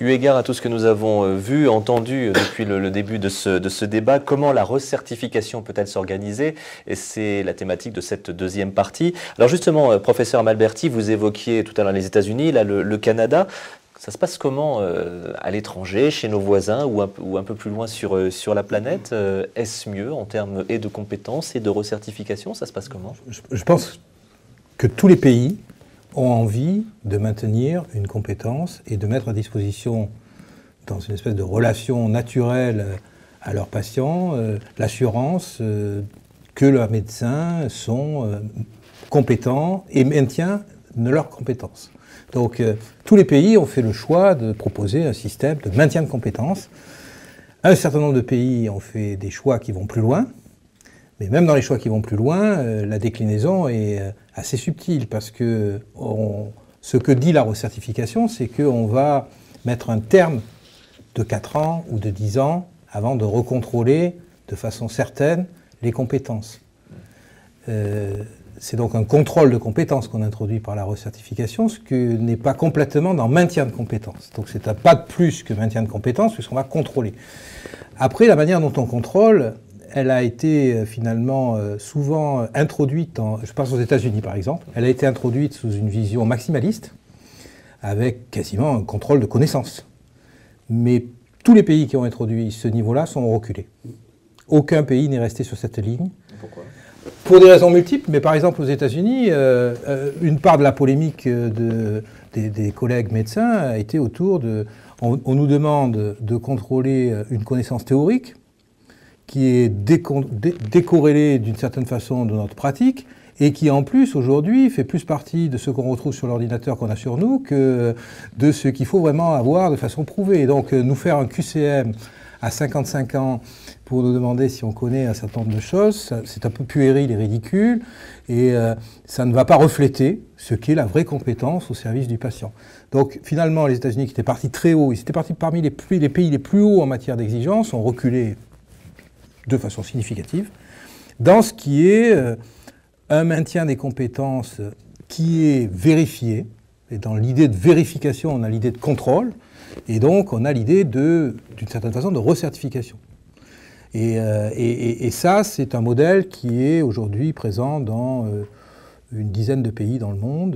Eu égard à tout ce que nous avons vu, entendu depuis le début de ce débat, comment la recertification peut-elle s'organiser? Et c'est la thématique de cette deuxième partie. Alors justement, professeur Malberti, vous évoquiez tout à l'heure les États-Unis, là le Canada. Ça se passe comment à l'étranger, chez nos voisins ou un peu plus loin sur la planète? Est-ce mieux en termes et de compétences et de recertification? Ça se passe comment? Je pense que tous les pays ont envie de maintenir une compétence et de mettre à disposition, dans une espèce de relation naturelle à leurs patients, l'assurance que leurs médecins sont compétents et maintiennent leurs compétences. Donc tous les pays ont fait le choix de proposer un système de maintien de compétences. Un certain nombre de pays ont fait des choix qui vont plus loin. Mais même dans les choix qui vont plus loin, la déclinaison est assez subtile parce que ce que dit la recertification, c'est qu'on va mettre un terme de 4 ans ou de 10 ans avant de recontrôler de façon certaine les compétences. C'est donc un contrôle de compétences qu'on introduit par la recertification, ce qui n'est pas complètement dans maintien de compétences. Donc c'est un pas de plus que maintien de compétences puisqu'on va contrôler. Après, la manière dont on contrôle, elle a été finalement souvent introduite, je pense aux États-Unis par exemple, elle a été introduite sous une vision maximaliste, avec quasiment un contrôle de connaissances. Mais tous les pays qui ont introduit ce niveau-là sont reculés. Aucun pays n'est resté sur cette ligne. Pourquoi ? Pour des raisons multiples, mais par exemple aux États-Unis, une part de la polémique des collègues médecins a été autour de... On nous demande de contrôler une connaissance théorique, qui est décorrélé d'une certaine façon de notre pratique et qui en plus aujourd'hui fait plus partie de ce qu'on retrouve sur l'ordinateur qu'on a sur nous que de ce qu'il faut vraiment avoir de façon prouvée. Et donc nous faire un QCM à 55 ans pour nous demander si on connaît un certain nombre de choses, c'est un peu puéril et ridicule et ça ne va pas refléter ce qu'est la vraie compétence au service du patient. Donc finalement les États-Unis qui étaient partis très haut, ils étaient partis parmi les pays les plus hauts en matière d'exigence, ont reculé de façon significative, dans ce qui est un maintien des compétences qui est vérifié. Et dans l'idée de vérification, on a l'idée de contrôle, et donc on a l'idée d'une certaine façon, de recertification. Et ça, c'est un modèle qui est aujourd'hui présent dans une dizaine de pays dans le monde,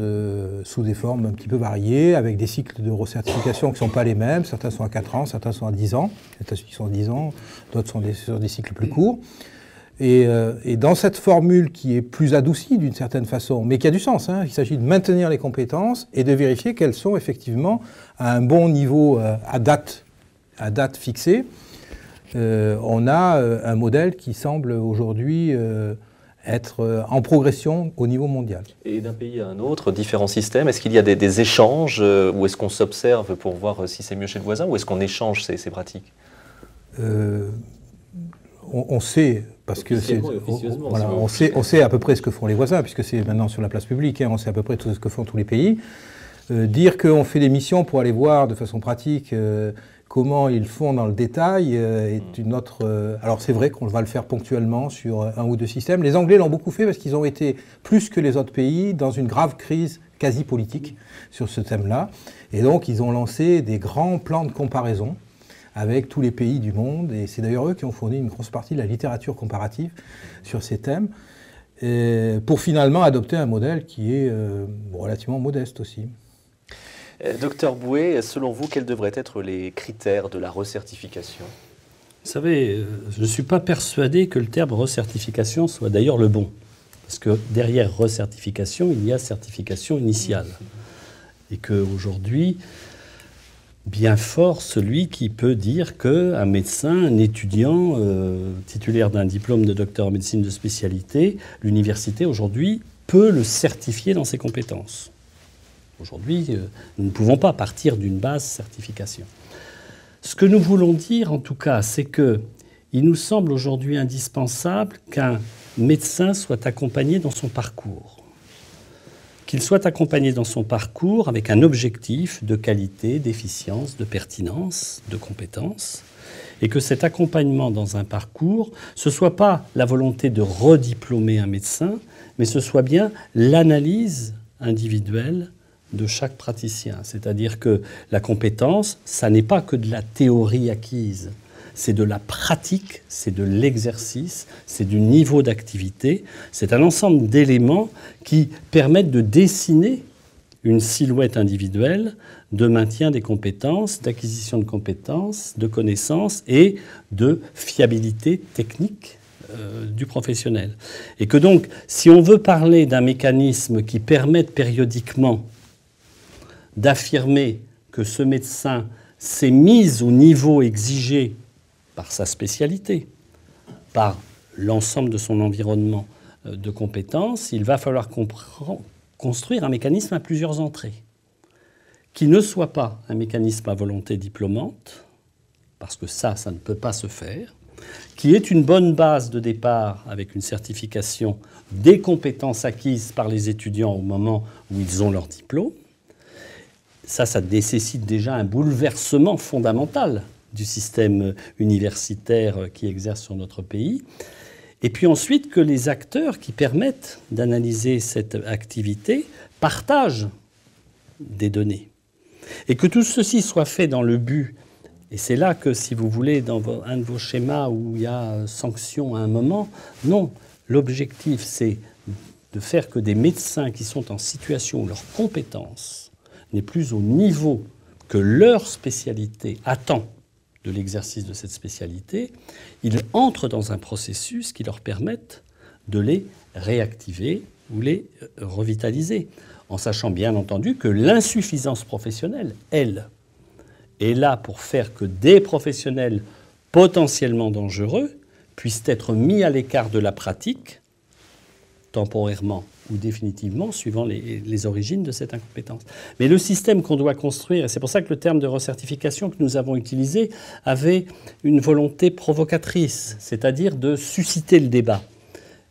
sous des formes un petit peu variées, avec des cycles de recertification qui ne sont pas les mêmes. Certains sont à 4 ans, certains sont à 10 ans. Les États-Unis sont à 10 ans, d'autres sont sur des cycles plus courts. Et dans cette formule qui est plus adoucie d'une certaine façon, mais qui a du sens, il s'agit de maintenir les compétences et de vérifier qu'elles sont effectivement à un bon niveau à date fixée. On a un modèle qui semble aujourd'hui être en progression au niveau mondial. Et d'un pays à un autre, différents systèmes, est-ce qu'il y a des échanges ou est-ce qu'on s'observe pour voir si c'est mieux chez le voisin ou est-ce qu'on échange ces pratiques? On sait, parce que voilà, on sait à peu près ce que font les voisins, puisque c'est maintenant sur la place publique, on sait à peu près tout ce que font tous les pays. Dire qu'on fait des missions pour aller voir de façon pratique comment ils font dans le détail est une autre... alors c'est vrai qu'on va le faire ponctuellement sur un ou deux systèmes. Les Anglais l'ont beaucoup fait parce qu'ils ont été, plus que les autres pays, dans une grave crise quasi politique sur ce thème-là. Et donc ils ont lancé des grands plans de comparaison avec tous les pays du monde. Et c'est d'ailleurs eux qui ont fourni une grosse partie de la littérature comparative sur ces thèmes, pour finalement adopter un modèle qui est relativement modeste aussi. Docteur Bouet, selon vous, quels devraient être les critères de la recertification? Vous savez, je ne suis pas persuadé que le terme recertification soit d'ailleurs le bon. Parce que derrière recertification, il y a certification initiale. Et qu'aujourd'hui, bien fort celui qui peut dire qu'un médecin, un étudiant titulaire d'un diplôme de docteur en médecine de spécialité, l'université aujourd'hui peut le certifier dans ses compétences. Aujourd'hui, nous ne pouvons pas partir d'une base certification. Ce que nous voulons dire, en tout cas, c'est qu'il nous semble aujourd'hui indispensable qu'un médecin soit accompagné dans son parcours. qu'il soit accompagné dans son parcours avec un objectif de qualité, d'efficience, de pertinence, de compétence, et que cet accompagnement dans un parcours, ce ne soit pas la volonté de rediplômer un médecin, mais ce soit bien l'analyse individuelle de chaque praticien. C'est-à-dire que la compétence, ça n'est pas que de la théorie acquise, c'est de la pratique, c'est de l'exercice, c'est du niveau d'activité, c'est un ensemble d'éléments qui permettent de dessiner une silhouette individuelle de maintien des compétences, d'acquisition de compétences, de connaissances et de fiabilité technique du professionnel. Et que donc, si on veut parler d'un mécanisme qui permette périodiquement d'affirmer que ce médecin s'est mis au niveau exigé par sa spécialité, par l'ensemble de son environnement de compétences, il va falloir construire un mécanisme à plusieurs entrées, qui ne soit pas un mécanisme à volonté diplômante, parce que ça ne peut pas se faire, qui est une bonne base de départ avec une certification des compétences acquises par les étudiants au moment où ils ont leur diplôme. Ça nécessite déjà un bouleversement fondamental du système universitaire qui exerce sur notre pays. Et puis ensuite que les acteurs qui permettent d'analyser cette activité partagent des données. Et que tout ceci soit fait dans le but, et c'est là que, si vous voulez, dans un de vos schémas où il y a sanction à un moment, non, l'objectif c'est de faire que des médecins qui sont en situation où leur compétence n'est plus au niveau que leur spécialité attend de l'exercice de cette spécialité, ils entrent dans un processus qui leur permette de les réactiver ou les revitaliser, en sachant bien entendu que l'insuffisance professionnelle, elle, est là pour faire que des professionnels potentiellement dangereux puissent être mis à l'écart de la pratique, temporairement ou définitivement, suivant les origines de cette incompétence. Mais le système qu'on doit construire, et c'est pour ça que le terme de recertification que nous avons utilisé avait une volonté provocatrice, c'est-à-dire de susciter le débat.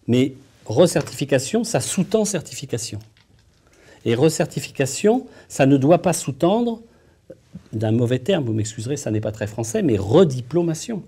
Mais recertification, ça sous-tend certification. Et recertification, ça ne doit pas sous-tendre, d'un mauvais terme, vous m'excuserez, ça n'est pas très français, mais rediplomation.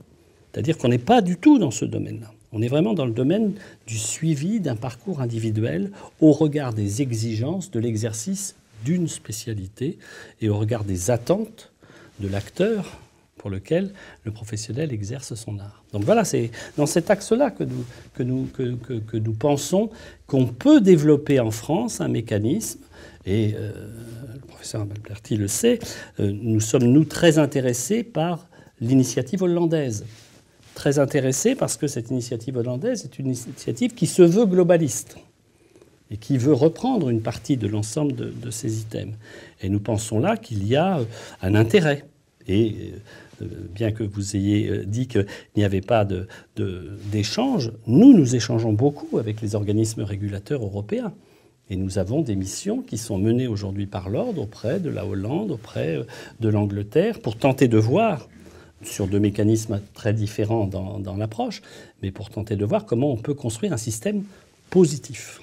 C'est-à-dire qu'on n'est pas du tout dans ce domaine-là. On est vraiment dans le domaine du suivi d'un parcours individuel au regard des exigences de l'exercice d'une spécialité et au regard des attentes de l'acteur pour lequel le professionnel exerce son art. Donc voilà, c'est dans cet axe-là que nous pensons qu'on peut développer en France un mécanisme, et le professeur Amalberti le sait, nous sommes, nous, très intéressés par l'initiative hollandaise. Très intéressé parce que cette initiative hollandaise est une initiative qui se veut globaliste et qui veut reprendre une partie de l'ensemble de ces items. Et nous pensons là qu'il y a un intérêt. Et bien que vous ayez dit qu'il n'y avait pas d'échange, nous échangeons beaucoup avec les organismes régulateurs européens. Et nous avons des missions qui sont menées aujourd'hui par l'Ordre auprès de la Hollande, auprès de l'Angleterre, pour tenter de voir, sur deux mécanismes très différents dans l'approche, mais pour tenter de voir comment on peut construire un système positif.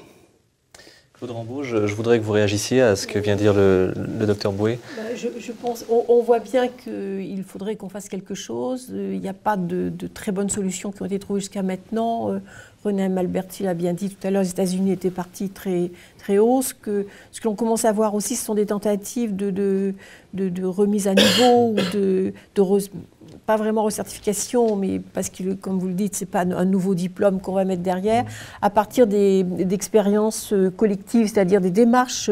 Claude Rambaud, je voudrais que vous réagissiez à ce que vient dire le docteur Boué. Je pense, on voit bien qu'il faudrait qu'on fasse quelque chose. Il n'y a pas de très bonnes solutions qui ont été trouvées jusqu'à maintenant. René Amalberti l'a bien dit tout à l'heure, les États-Unis étaient partis très, très haut. Ce que l'on commence à voir aussi, ce sont des tentatives de remise à niveau ou pas vraiment recertification, mais parce que, comme vous le dites, ce n'est pas un nouveau diplôme qu'on va mettre derrière, à partir d'expériences collectives, c'est-à-dire des démarches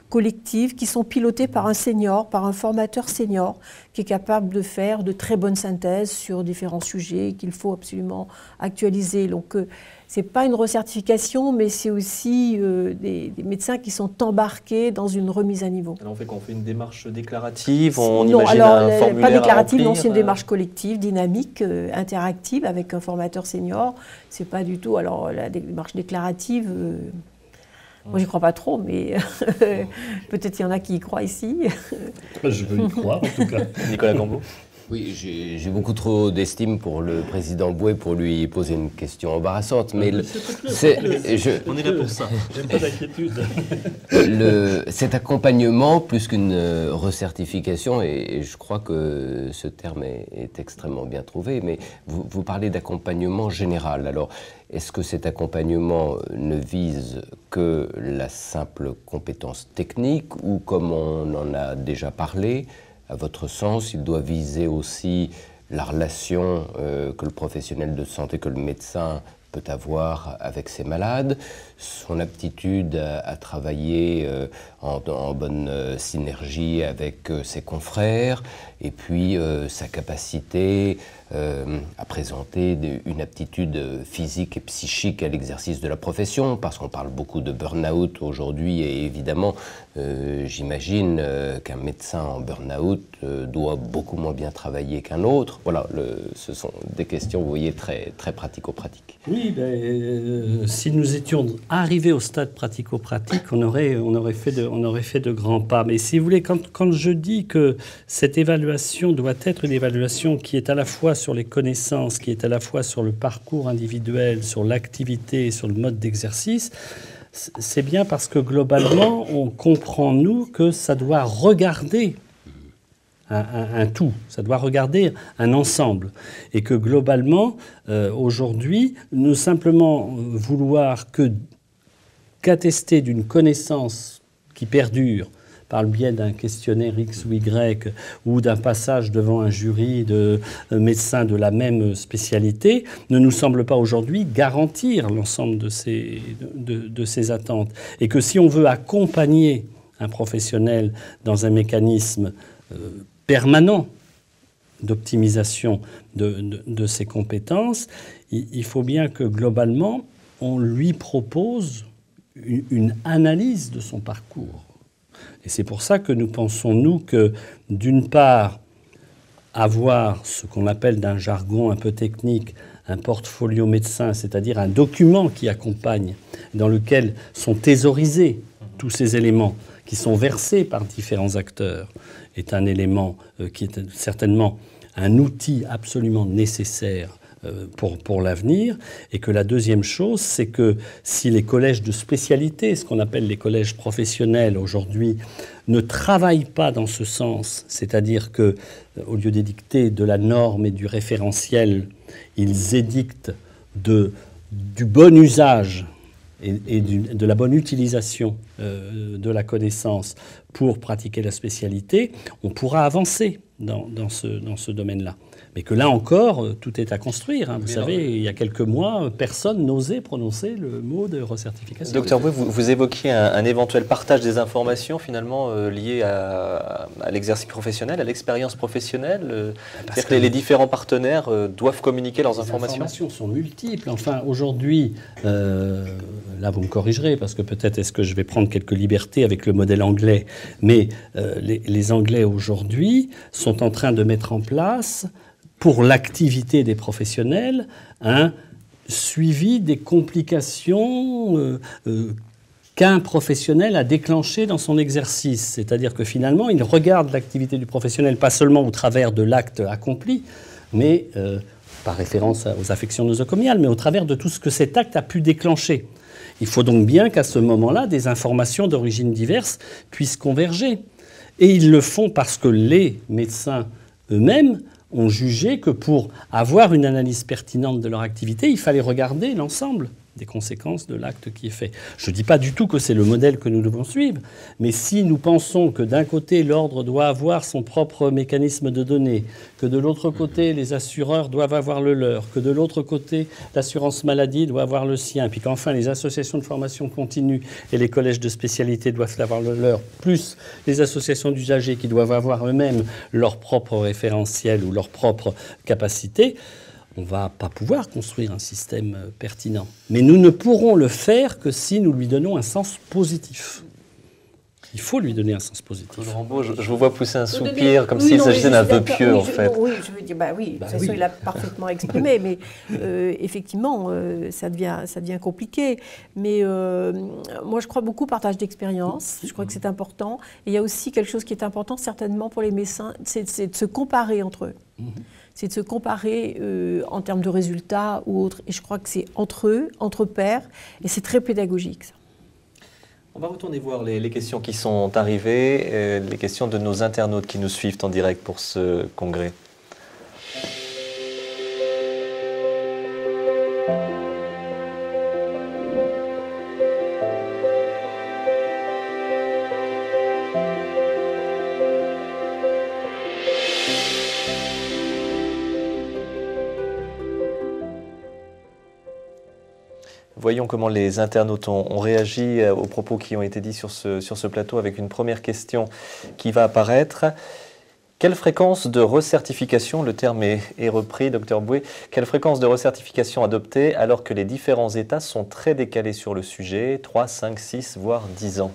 collectives qui sont pilotées par un senior, par un formateur senior, qui est capable de faire de très bonnes synthèses sur différents sujets qu'il faut absolument actualiser. Donc, ce n'est pas une recertification, mais c'est aussi des médecins qui sont embarqués dans une remise à niveau. Alors on fait une démarche déclarative, on non, imagine alors, un formulaire pas déclarative, à non, remplir, c'est une démarche collective, dynamique, interactive, avec un formateur senior. C'est pas du tout, alors la démarche déclarative, moi j'y crois pas trop, mais peut-être il y en a qui y croient ici. Je veux y croire en tout cas. Nicolas Gambeau. Oui, j'ai beaucoup trop d'estime pour le président Bouet pour lui poser une question embarrassante, mais on est là pour ça. J'aime pas d'inquiétude. Cet accompagnement, plus qu'une recertification, et je crois que ce terme est extrêmement bien trouvé, mais vous parlez d'accompagnement général. Alors, est-ce que cet accompagnement ne vise que la simple compétence technique, ou comme on en a déjà parlé, à votre sens, il doit viser aussi la relation que le professionnel de santé, que le médecin peut avoir avec ses malades, son aptitude à travailler en bonne synergie avec ses confrères, et puis sa capacité à présenter une aptitude physique et psychique à l'exercice de la profession, parce qu'on parle beaucoup de burn-out aujourd'hui, et évidemment, j'imagine qu'un médecin en burn-out doit beaucoup moins bien travailler qu'un autre. Voilà, ce sont des questions, vous voyez, très, très pratico-pratiques. Oui, si nous étions arrivés au stade pratico-pratique, on aurait fait de grands pas. Mais si vous voulez, quand je dis que cette évaluation doit être une évaluation qui est à la fois sur les connaissances, qui est à la fois sur le parcours individuel, sur l'activité, sur le mode d'exercice, c'est bien parce que globalement, on comprend, nous, que ça doit regarder un tout, ça doit regarder un ensemble. Et que globalement, aujourd'hui, ne simplement vouloir qu'attester d'une connaissance qui perdure par le biais d'un questionnaire X ou Y ou d'un passage devant un jury de médecins de la même spécialité, ne nous semble pas aujourd'hui garantir l'ensemble de ces attentes. Et que si on veut accompagner un professionnel dans un mécanisme permanent d'optimisation de ses compétences, il faut bien que globalement, on lui propose une analyse de son parcours. Et c'est pour ça que nous pensons, nous, que d'une part, avoir ce qu'on appelle d'un jargon un peu technique, un portfolio médecin, c'est-à-dire un document qui accompagne, dans lequel sont thésaurisés tous ces éléments qui sont versés par différents acteurs, est un élément qui est certainement un outil absolument nécessaire pour l'avenir. Et que la deuxième chose, c'est que si les collèges de spécialité, ce qu'on appelle les collèges professionnels aujourd'hui, ne travaillent pas dans ce sens, c'est-à-dire que au lieu d'édicter de la norme et du référentiel, ils édictent du bon usage et de la bonne utilisation de la connaissance pour pratiquer la spécialité, on pourra avancer dans ce domaine-là. Mais que là encore, tout est à construire. Hein. Vous savez, il y a quelques mois, personne n'osait prononcer le mot de recertification. Docteur Bouet, vous évoquiez un éventuel partage des informations finalement liées à l'exercice professionnel, à l'expérience professionnelle. C'est-à-dire que les différents partenaires doivent communiquer leurs informations. Les informations sont multiples. Enfin, aujourd'hui, là vous me corrigerez, parce que peut-être est-ce que je vais prendre quelques libertés avec le modèle anglais, mais les Anglais aujourd'hui sont en train de mettre en place, pour l'activité des professionnels, un suivi des complications qu'un professionnel a déclenchées dans son exercice. C'est-à-dire que finalement, il regarde l'activité du professionnel pas seulement au travers de l'acte accompli, mais par référence aux affections nosocomiales, mais au travers de tout ce que cet acte a pu déclencher. Il faut donc bien qu'à ce moment-là, des informations d'origine diverse puissent converger. Et ils le font parce que les médecins eux-mêmes ont jugé que pour avoir une analyse pertinente de leur activité, il fallait regarder l'ensemble des conséquences de l'acte qui est fait. Je ne dis pas du tout que c'est le modèle que nous devons suivre, mais si nous pensons que d'un côté, l'ordre doit avoir son propre mécanisme de données, que de l'autre côté, les assureurs doivent avoir le leur, que de l'autre côté, l'assurance maladie doit avoir le sien, puis qu'enfin, les associations de formation continue et les collèges de spécialité doivent avoir le leur, plus les associations d'usagers qui doivent avoir eux-mêmes leur propre référentiel ou leur propre capacité, on ne va pas pouvoir construire un système pertinent. Mais nous ne pourrons le faire que si nous lui donnons un sens positif. Il faut lui donner un sens positif. Claude Rambaud, je vous vois pousser un soupir, comme s'il s'agissait d'un vœu pieux, en fait. Oui, je veux dire, de toute façon, il l'a parfaitement exprimé, mais effectivement, ça devient compliqué. Mais moi, je crois beaucoup au partage d'expérience. Je crois que c'est important. Et il y a aussi quelque chose qui est important, certainement, pour les médecins, c'est de se comparer entre eux. C'est de se comparer en termes de résultats ou autres. Et je crois que c'est entre eux, entre pairs, et c'est très pédagogique, ça. On va retourner voir les questions qui sont arrivées, les questions de nos internautes qui nous suivent en direct pour ce congrès. Voyons comment les internautes ont réagi aux propos qui ont été dits sur ce plateau, avec une première question qui va apparaître. Quelle fréquence de recertification, le terme est repris, Dr Boué, quelle fréquence de recertification adopter alors que les différents États sont très décalés sur le sujet, 3, 5, 6, voire 10 ans?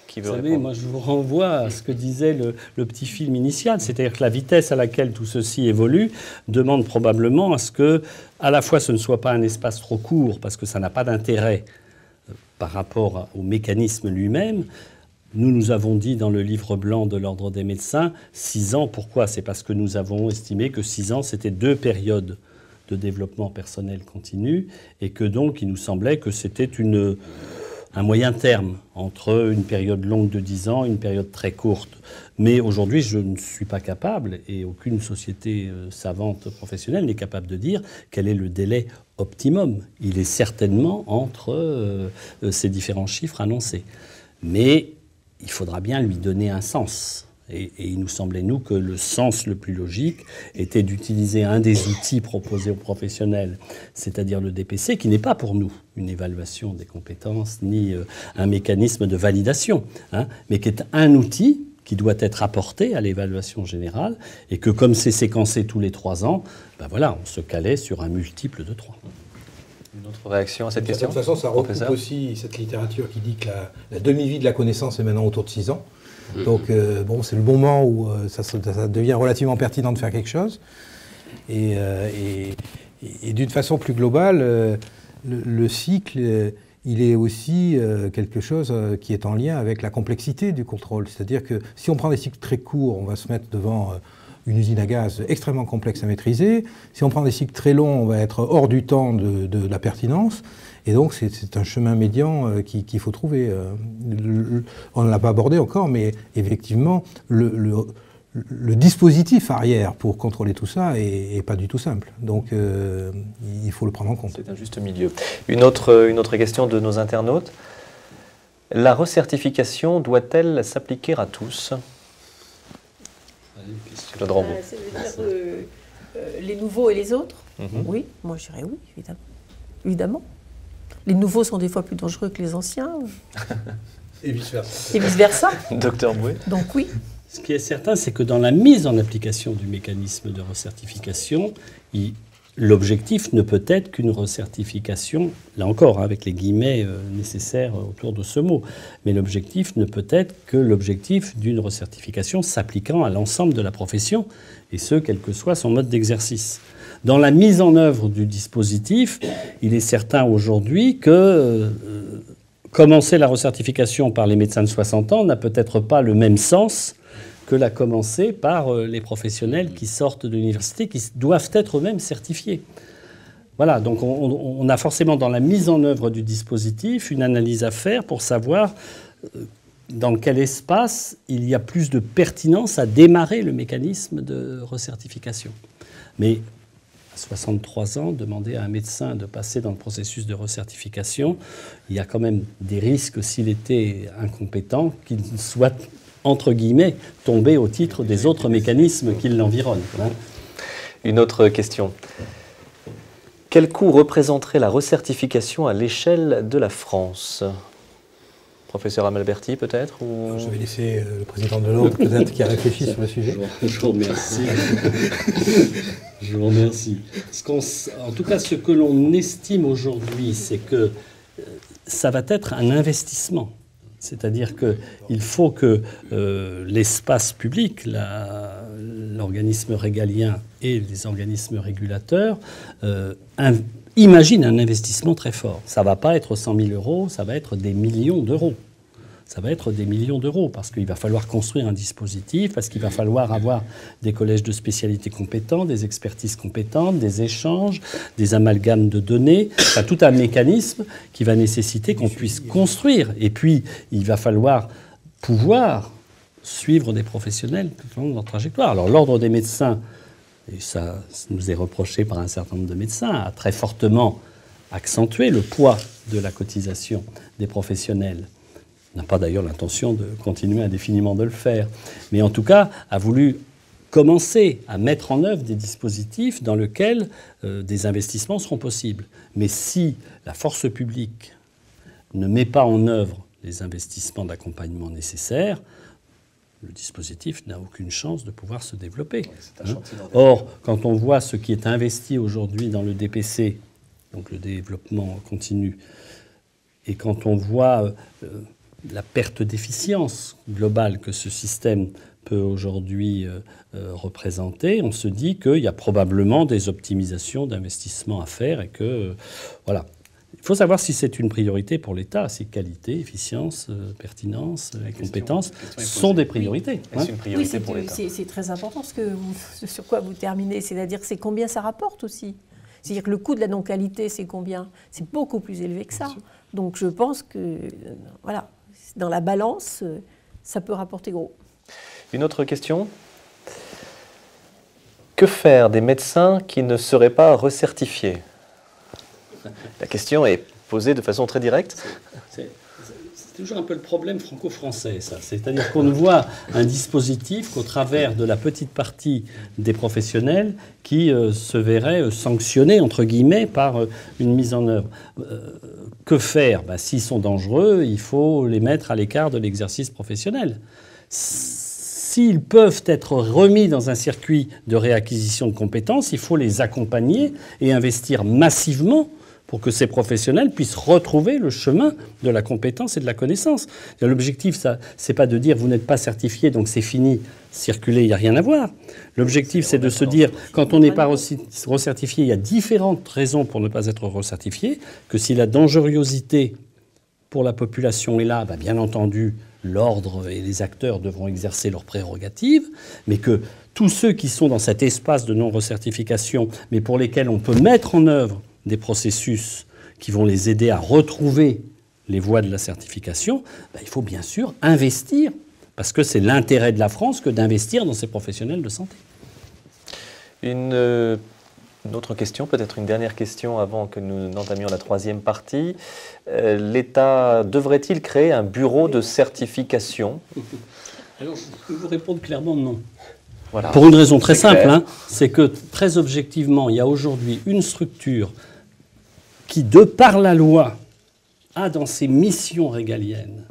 Qui veut Vous savez, répondre? moi je vous renvoie à ce que disait le petit film initial, c'est-à-dire que la vitesse à laquelle tout ceci évolue demande probablement à ce que, à la fois ce ne soit pas un espace trop court, parce que ça n'a pas d'intérêt par rapport au mécanisme lui-même. Nous avons dit dans le livre blanc de l'Ordre des médecins 6 ans. Pourquoi? C'est parce que nous avons estimé que 6 ans, c'était 2 périodes de développement personnel continu et que donc il nous semblait que c'était un moyen terme entre une période longue de 10 ans et une période très courte. Mais aujourd'hui, je ne suis pas capable, et aucune société savante professionnelle n'est capable de dire quel est le délai optimum. Il est certainement entre ces différents chiffres annoncés. Mais il faudra bien lui donner un sens. Et il nous semblait, nous, que le sens le plus logique était d'utiliser un des outils proposés aux professionnels, c'est-à-dire le DPC, qui n'est pas pour nous une évaluation des compétences ni un mécanisme de validation, mais qui est un outil qui doit être apporté à l'évaluation générale, et que comme c'est séquencé tous les 3 ans, on se calait sur un multiple de 3. Une autre réaction à cette question? De toute façon, ça recoupe Professeur aussi cette littérature qui dit que la demi-vie de la connaissance est maintenant autour de 6 ans. Donc, c'est le moment où ça devient relativement pertinent de faire quelque chose. Et d'une façon plus globale, le cycle, il est aussi quelque chose qui est en lien avec la complexité du contrôle. C'est-à-dire que si on prend des cycles très courts, on va se mettre devant une usine à gaz extrêmement complexe à maîtriser. Si on prend des cycles très longs, on va être hors du temps de la pertinence. Et donc, c'est un chemin médian qu'il faut trouver. On ne l'a pas abordé encore, mais effectivement, le dispositif arrière pour contrôler tout ça est pas du tout simple. Donc, il faut le prendre en compte. C'est un juste milieu. Une autre question de nos internautes. La recertification doit-elle s'appliquer à tous? Claude Rambaud. Ça veut dire les nouveaux et les autres? Oui, moi je dirais oui, évidemment. Les nouveaux sont des fois plus dangereux que les anciens. Et vice-versa. Et vice-versa. Docteur Boué. Donc oui. Ce qui est certain, c'est que dans la mise en application du mécanisme de recertification, l'objectif ne peut être qu'une recertification, là encore, avec les guillemets nécessaires autour de ce mot, mais l'objectif ne peut être que l'objectif d'une recertification s'appliquant à l'ensemble de la profession, et ce, quel que soit son mode d'exercice. Dans la mise en œuvre du dispositif, il est certain aujourd'hui que commencer la recertification par les médecins de 60 ans n'a peut-être pas le même sens que la commencer par les professionnels qui sortent de l'université, qui doivent être eux-mêmes certifiés. Voilà, donc on a forcément dans la mise en œuvre du dispositif une analyse à faire pour savoir dans quel espace il y a plus de pertinence à démarrer le mécanisme de recertification. Mais à 63 ans, demander à un médecin de passer dans le processus de recertification, il y a quand même des risques, s'il était incompétent, qu'il soit, entre guillemets, tombé au titre des autres mécanismes qui l'environnent. Une autre question. Quel coût représenterait la recertification à l'échelle de la France? Professeur Amalberti, peut-être ou... Je vais laisser le président de l'ordre, peut-être, qui a réfléchi sur le sujet. Je vous remercie. Je vous remercie. En tout cas, ce que l'on estime aujourd'hui, c'est que ça va être un investissement C'est-à-dire qu'il faut que l'espace public, l'organisme régalien et les organismes régulateurs imaginent un investissement très fort. Ça ne va pas être 100 000 euros, ça va être des millions d'euros. Ça va être des millions d'euros parce qu'il va falloir construire un dispositif, parce qu'il va falloir avoir des collèges de spécialité compétents, des expertises compétentes, des échanges, des amalgames de données, enfin, tout un mécanisme qui va nécessiter qu'on puisse construire. Et puis, il va falloir pouvoir suivre des professionnels tout au long de leur trajectoire. Alors, l'Ordre des médecins, et ça nous est reproché par un certain nombre de médecins, a très fortement accentué le poids de la cotisation des professionnels. N'a pas d'ailleurs l'intention de continuer indéfiniment de le faire, mais en tout cas a voulu commencer à mettre en œuvre des dispositifs dans lesquels des investissements seront possibles. Mais si la force publique ne met pas en œuvre les investissements d'accompagnement nécessaires, le dispositif n'a aucune chance de pouvoir se développer. Or, quand on voit ce qui est investi aujourd'hui dans le DPC, donc le développement continu, et quand on voit la perte d'efficience globale que ce système peut aujourd'hui représenter, on se dit qu'il y a probablement des optimisations d'investissement à faire et que, voilà. Il faut savoir si c'est une priorité pour l'État, si qualité, efficience, pertinence et compétences sont des priorités. Oui, c'est une priorité pour l'État. C'est très important sur quoi vous terminez, c'est-à-dire c'est combien ça rapporte aussi. C'est-à-dire que le coût de la non-qualité, c'est combien? C'est beaucoup plus élevé que ça. Donc je pense que, voilà, dans la balance, ça peut rapporter gros. Une autre question. Que faire des médecins qui ne seraient pas recertifiés? La question est posée de façon très directe. C'est toujours un peu le problème franco-français, ça. C'est-à-dire qu'on ne voit un dispositif qu'au travers de la petite partie des professionnels qui se verraient sanctionnés, entre guillemets, par une mise en œuvre. Que faire? S'ils sont dangereux, il faut les mettre à l'écart de l'exercice professionnel. S'ils peuvent être remis dans un circuit de réacquisition de compétences, il faut les accompagner et investir massivement pour que ces professionnels puissent retrouver le chemin de la compétence et de la connaissance. L'objectif, ce n'est pas de dire vous n'êtes pas certifié, donc c'est fini, circuler, il n'y a rien à voir. L'objectif, c'est de se dire, quand on n'est pas recertifié, il y a différentes raisons pour ne pas être recertifié, que si la dangerosité pour la population est là, bien entendu, l'ordre et les acteurs devront exercer leurs prérogatives, mais que tous ceux qui sont dans cet espace de non-recertification, mais pour lesquels on peut mettre en œuvre des processus qui vont les aider à retrouver les voies de la certification, il faut bien sûr investir, parce que c'est l'intérêt de la France que d'investir dans ces professionnels de santé. Une autre question, peut-être une dernière question avant que nous n'entamions la troisième partie. L'État devrait-il créer un bureau de certification? Alors, je peux vous répondre clairement non. Voilà. Pour une raison très simple, c'est que très objectivement, il y a aujourd'hui une structure qui, de par la loi, a dans ses missions régaliennes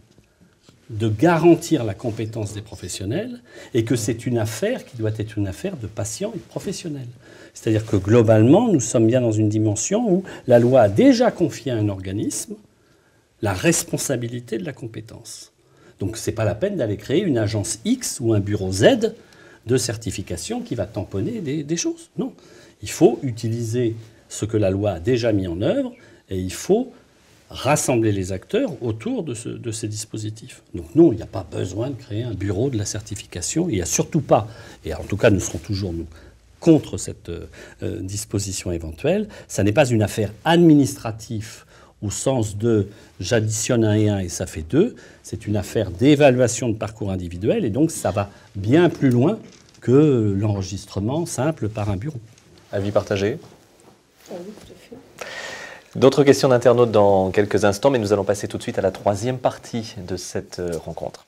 de garantir la compétence des professionnels et que c'est une affaire qui doit être une affaire de patients et de professionnels. C'est-à-dire que globalement, nous sommes bien dans une dimension où la loi a déjà confié à un organisme la responsabilité de la compétence. Donc ce n'est pas la peine d'aller créer une agence X ou un bureau Z de certification qui va tamponner des choses. Non. Il faut utiliser ce que la loi a déjà mis en œuvre et il faut rassembler les acteurs autour de ces dispositifs. Donc non, il n'y a pas besoin de créer un bureau de la certification. Il n'y a surtout pas, et en tout cas nous serons toujours, nous, contre cette disposition éventuelle. Ça n'est pas une affaire administrative au sens de j'additionne 1 et 1 et ça fait 2. C'est une affaire d'évaluation de parcours individuel et donc ça va bien plus loin que l'enregistrement simple par un bureau. Avis partagé? Oui, tout à fait. D'autres questions d'internautes dans quelques instants, mais nous allons passer tout de suite à la troisième partie de cette rencontre.